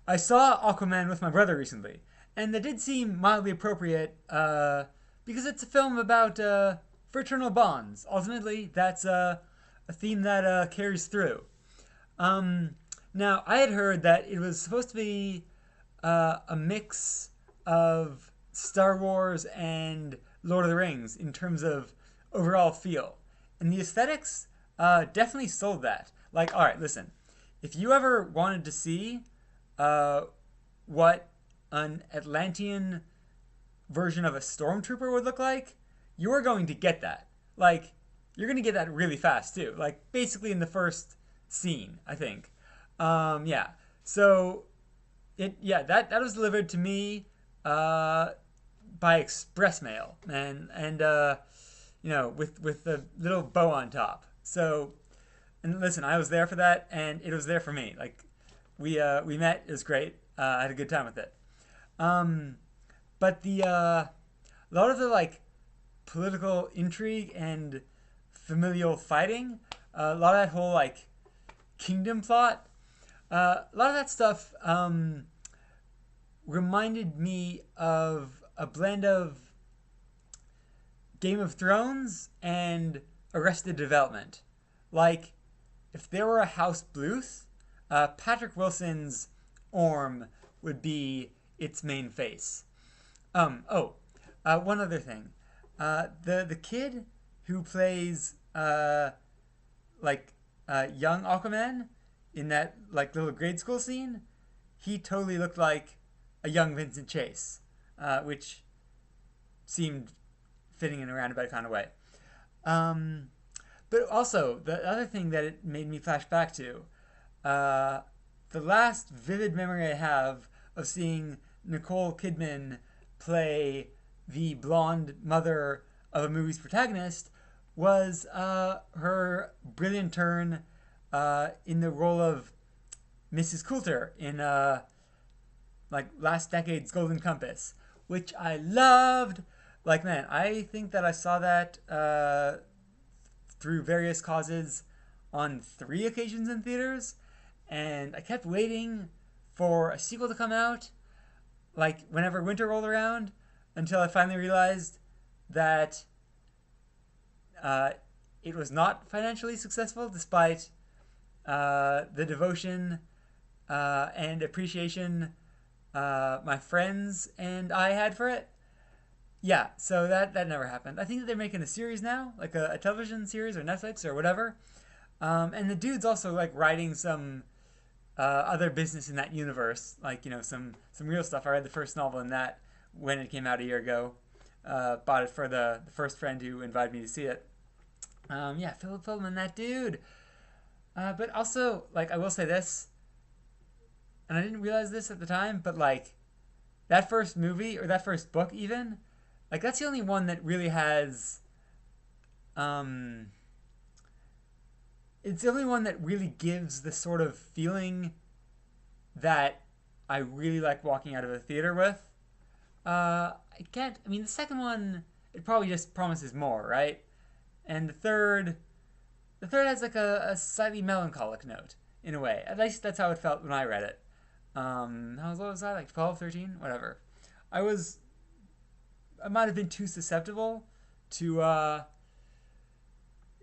I saw Aquaman with my brother recently, and that did seem mildly appropriate because it's a film about fraternal bonds. Ultimately, that's a theme that carries through. Um, Now, I had heard that it was supposed to be a mix of Star Wars and Lord of the Rings in terms of overall feel. And the aesthetics definitely sold that. Like, all right, listen, if you ever wanted to see uh, what an Atlantean version of a stormtrooper would look like, you are going to get that. Like, you're going to get that really fast too. Like, basically in the first scene, I think. Yeah. So that was delivered to me uh, by express mail, man, and with the little bow on top. So, and listen, I was there for that, and it was there for me. Like, we met, it was great. I had a good time with it. Um, but the a lot of the like political intrigue and familial fighting, a lot of that whole like kingdom plot, a lot of that stuff reminded me of a blend of Game of Thrones and Arrested Development. Like, if there were a House Bluth, Patrick Wilson's Orm would be its main face. One other thing. The kid who plays like young Aquaman in that like little grade school scene, he totally looked like a young Vincent Chase, which seemed fitting in a roundabout kind of way. Um, but also the other thing that it made me flash back to, uh, the last vivid memory I have of seeing Nicole Kidman play the blonde mother of a movie's protagonist was her brilliant turn in the role of Mrs. Coulter in like last decade's Golden Compass, which I loved. Like, man, I think that I saw that through various causes on 3 occasions in theaters, and I kept waiting for a sequel to come out, like whenever winter rolled around, until I finally realized that uh, it was not financially successful, despite the devotion and appreciation my friends and I had for it. Yeah, so that never happened. I think that they're making a series now, like a television series or Netflix or whatever. And the dude's also like writing some other business in that universe, like some real stuff. I read the first novel in that when it came out a year ago. Bought it for the first friend who invited me to see it. Yeah, Philip Pullman, that dude. But also, like, I will say this, and I didn't realize this at the time, but like that first movie or that first book, even like that's the only one that really has. Um, it's the only one that really gives the sort of feeling that I really like walking out of a theater with. I can't. I mean, the second one it probably just promises more, right? And the third has like a slightly melancholic note in a way. At least that's how it felt when I read it. How old was I? Like 12, 13, whatever. I was I might have been too susceptible to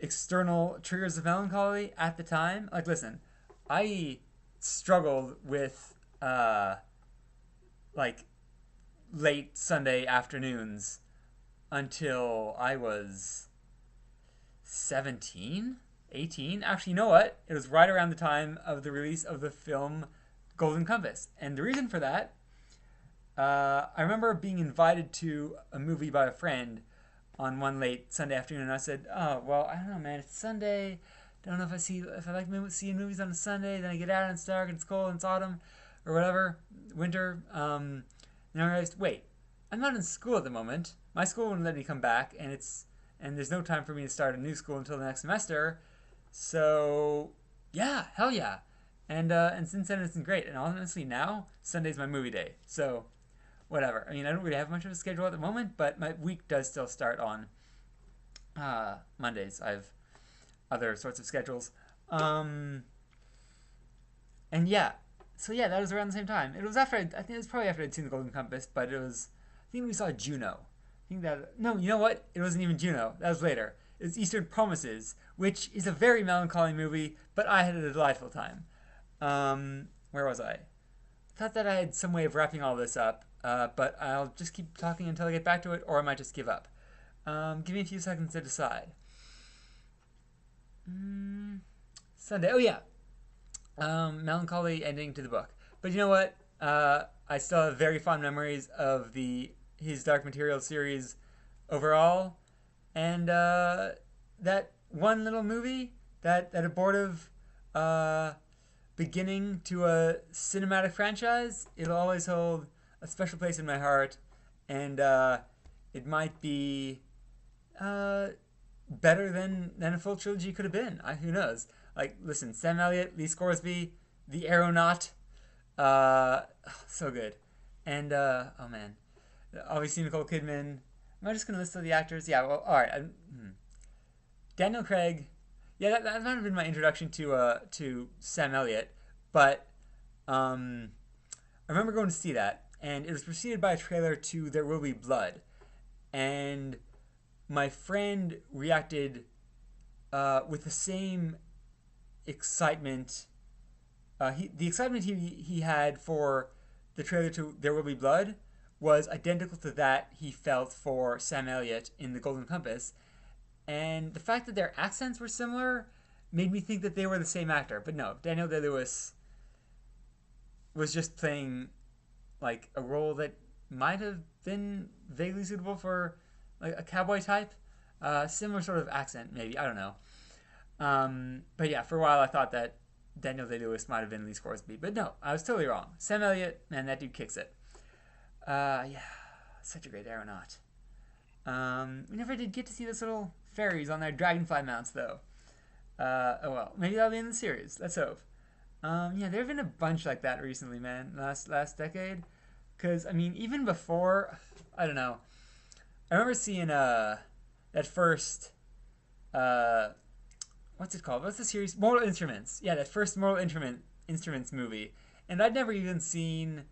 external triggers of melancholy at the time. Like, listen, I struggled with like late Sunday afternoons until I was 17, 18. Actually, you know what? It was right around the time of the release of the film Golden Compass. And the reason for that, I remember being invited to a movie by a friend on one late Sunday afternoon, and I said, "Oh well, I don't know, man. It's Sunday. Don't know if I like seeing movies on a Sunday. Then I get out and it's dark and it's cold and it's autumn, or whatever, winter." And I realized, wait, I'm not in school at the moment. My school wouldn't let me come back, and there's no time for me to start a new school until the next semester. So yeah, hell yeah. And since then it's been great. And honestly, now Sunday's my movie day. So whatever. I mean, I don't really have much of a schedule at the moment, but my week does still start on Mondays. I have other sorts of schedules. Um, and yeah, So yeah, that was around the same time. It was after I think it was probably after I'd seen the Golden Compass, but it was I think we saw Juno. I think that no, you know what? It wasn't even Juno. That was later. It was Eastern Promises, which is a very melancholy movie, but I had a delightful time. Where was I? Thought that I had some way of wrapping all this up, but I'll just keep talking until I get back to it, or I might just give up. Give me a few seconds to decide. Sunday. Oh yeah, melancholy ending to the book. But you know what? I still have very fond memories of the his Dark Materials series overall, and that one little movie, that abortive uh, beginning to a cinematic franchise, it'll always hold a special place in my heart, and it might be uh, better than a full trilogy could have been. Who knows? Like, listen, Sam Elliott, Lee Scoresby, The Aeronaut, so good. And oh man, obviously Nicole Kidman. Am I just gonna list all the actors? Yeah. Well, all right. Daniel Craig. Yeah, that might have been my introduction to Sam Elliott, but um, I remember going to see that, and it was preceded by a trailer to There Will Be Blood, and my friend reacted with the same excitement. The excitement he had for the trailer to There Will Be Blood was identical to that he felt for Sam Elliott in The Golden Compass, and the fact that their accents were similar made me think that they were the same actor. But no, Daniel Day Lewis was just playing like a role that might have been vaguely suitable for like a cowboy type, similar sort of accent maybe. I don't know. But yeah, for a while I thought that Daniel Day Lewis might have been Lee Scoresby, but no, I was totally wrong. Sam Elliott, man, that dude kicks it. Yeah, such a great aeronaut. We never did get to see those little fairies on their dragonfly mounts though. Oh well, maybe that'll be in the series. Let's hope. Yeah, there have been a bunch like that recently, man. Last decade, because I mean, even before, I don't know. I remember seeing that first uh what's it called? What's the series? Mortal Instruments. Yeah, that first Instruments movie, and I'd never even seen.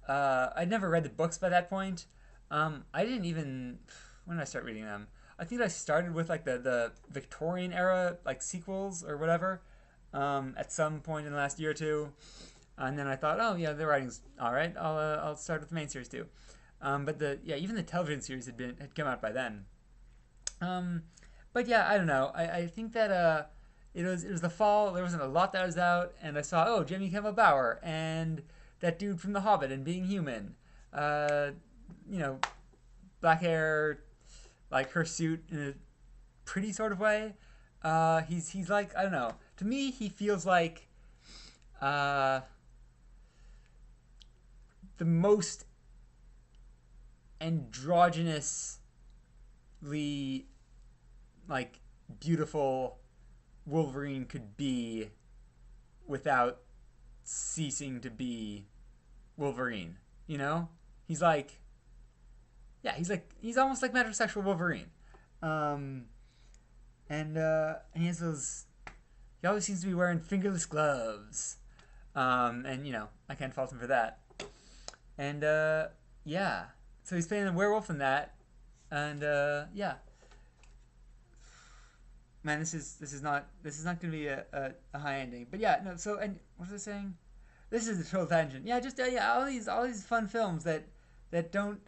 I'd never read the books by that point. I didn't even. When did I start reading them? I think I started with like the Victorian era like sequels or whatever. At some point in the last year or two, and then I thought, oh yeah, the writing's all right. I'll start with the main series too. But the yeah, even the television series had come out by then. Um, but yeah, I don't know. I think that it was the fall. There wasn't a lot that was out, and I saw Jamie Campbell Bower and that dude from The Hobbit and Being Human. Uh, you know, black hair, like hirsute in a pretty sort of way. He's like I don't know. To me, he feels like uh, the most androgynously like beautiful Wolverine could be without ceasing to be Wolverine. You know, he's like he's almost like metrosexual Wolverine. Um, and he has those. He always seems to be wearing fingerless gloves. And I can't fault him for that. And yeah, so he's playing a werewolf in that, and yeah, man, this is not gonna be a high ending, but yeah, no. So and what was I saying? This is a total tangent. Yeah, just yeah, all these fun films that don't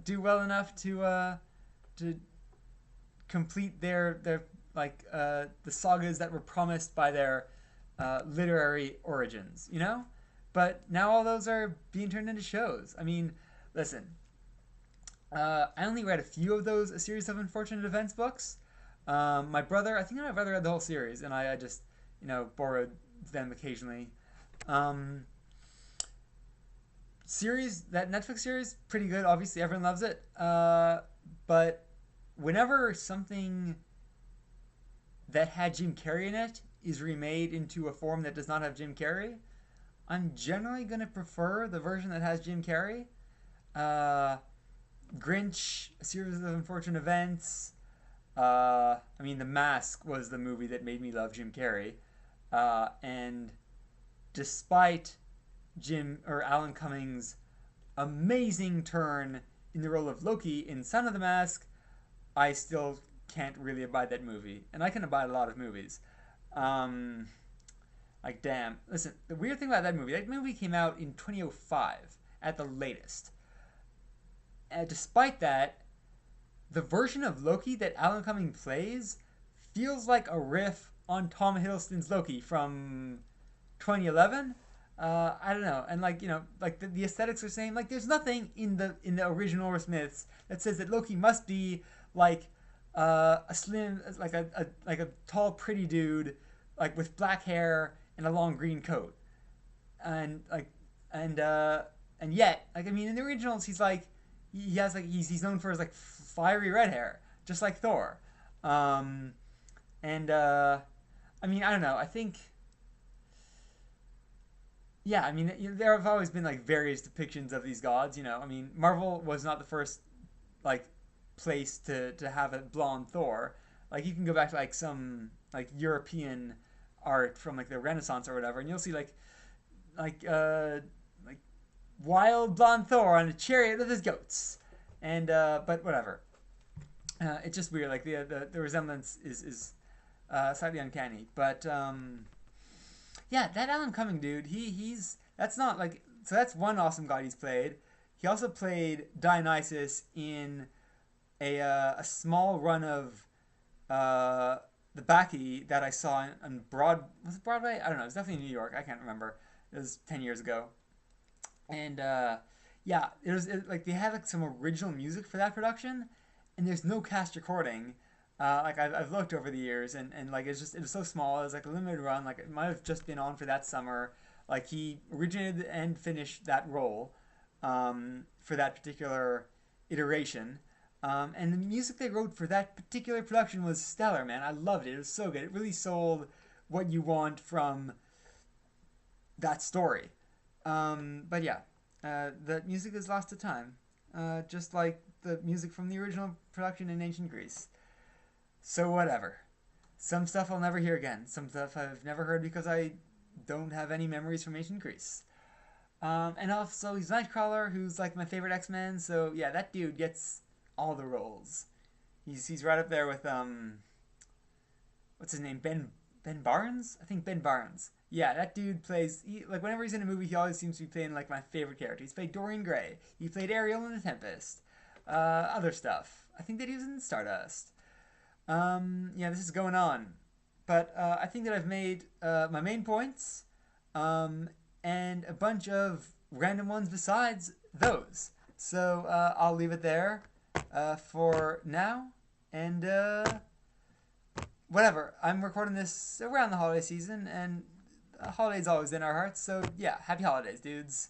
do well enough to complete their like the sagas that were promised by their literary origins, But now all those are being turned into shows. I mean, listen, I only read a few of those A Series of Unfortunate Events books. I think my brother read the whole series, and I just, borrowed them occasionally. Um, that Netflix series, pretty good. Obviously, everyone loves it. But whenever something that had Jim Carrey in it is remade into a form that does not have Jim Carrey, I'm generally going to prefer the version that has Jim Carrey. Uh, Grinch, A Series of Unfortunate Events. I mean, The Mask was the movie that made me love Jim Carrey. And despite Jim or Alan Cummings' amazing turn in the role of Loki in Son of the Mask, I still can't really abide that movie, and I can abide a lot of movies. Um, like damn, listen. The weird thing about that movie came out in 2005 at the latest. And despite that, the version of Loki that Alan Cumming plays feels like a riff on Tom Hiddleston's Loki from 2011. I don't know, and like like the aesthetics are saying like there's nothing in the original Smiths that says that Loki must be like a slim like a tall pretty dude like with black hair and a long green coat and like and uh and yet like I mean in the originals he's like he has like he's known for his like fiery red hair just like Thor. um and I mean I don't know I think yeah, I mean, there have always been like various depictions of these gods. I mean, Marvel was not the first like place to have a blonde Thor. Like you can go back to like some like European art from like the Renaissance or whatever, and you'll see like like wild blonde Thor on a chariot with his goats. And but whatever, it's just weird. Like the resemblance is slightly uncanny, but yeah, that Alan Cumming dude, he's that's not like so that's one awesome god he's played. He also played Dionysus in a small run of uh, the Bacchae that I saw on was it Broadway? I don't know. It was definitely in New York. I can't remember. It was 10 years ago, and yeah, like they had like some original music for that production, and there's no cast recording. Like I've looked over the years, and like it was so small. It was like a limited run. Like it might have just been on for that summer. Like he originated and finished that role for that particular iteration. And the music they wrote for that particular production was stellar, man. I loved it. It was so good. It really sold what you want from that story. But yeah, the music is lost to time, just like the music from the original production in ancient Greece. So whatever. Some stuff I'll never hear again. Some stuff I've never heard because I don't have any memories from ancient Greece. And also he's Nightcrawler, who's like my favorite X Men. So yeah, that dude gets all the roles. He's right up there with what's his name Ben Barnes? I think Ben Barnes. Yeah, that dude plays like whenever he's in a movie, he always seems to be playing like my favorite character. He's played Dorian Gray. He played Ariel in The Tempest. Other stuff. I think that he was in Stardust. Yeah, this is going on. But I think that I've made my main points and a bunch of random ones besides those. So I'll leave it there for now. And whatever. I'm recording this around the holiday season, and holidays always in our hearts. So yeah, happy holidays, dudes.